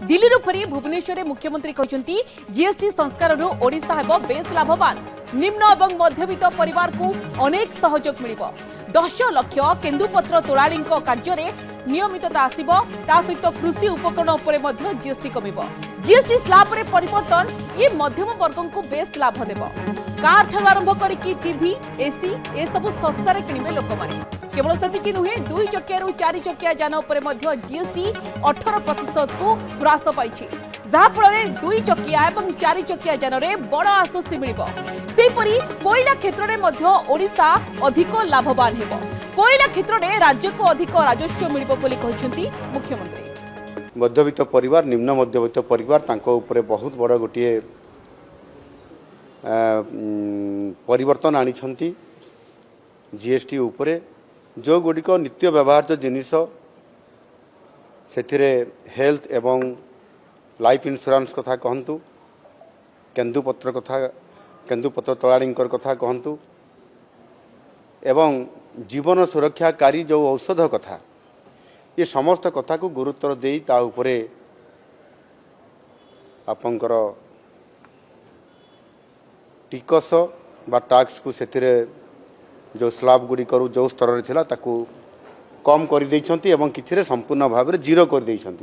दिल्ली फेरी भुवनेश्वर में मुख्यमंत्री कहते जीएसटी संस्कार ओडिशा हेब बेस लाभवान निम्न और मध्यवित्त परिवार को अनेक सहयोग मिल 10 लाख केन्दुपत्र तोलाड़ी कार्य नियमितता आसव सहित कृषि उपकरण उपर जीएसटी कम जीएसटी स्लैब रे परिवर्तन ये मध्यम वर्ग को बेस लाभ देव कार ठार आरंभ करके टीवी एसी ए सब सस्तार किणवे लोक मैंने केवल सेतिकी नुहे 2 चकिया 4 चकिया यान उपर जीएसटी 18% को ह्रास पाई जहाँफल 2 चकिया और 4 चकिया यान में बड़ आश्वस्ति मिल कोयला क्षेत्र में ओडिशा अधिक लाभवान हो कोयला क्षेत्र में राज्य को अधिक राजस्व मिल मुख्यमंत्री मध्यवित्त परिवार निम्न मध्यवित्त परिवार तांको उपरे बहुत बड़ गोटे परिवर्तन आनी जीएसटी उपरे जो गुड़िक नित्य व्यवहार्य जिनिस से हेल्थ एवं लाइफ इंश्योरेंस कथा कहतु केन्दुपत्र तोलाड़ी कथा कहतु एवं जीवन सुरक्षाकारी जो औषध कथा ये समस्त कथा को गुरुत्व दे उपरे आपंकर टिकस बा टैक्स को से जो स्लैब गुड़ी करू जो स्तर रे थिला ताकू कम कर देइछंती एवं किछि रे संपूर्ण भाव रे जीरो कर देइछंती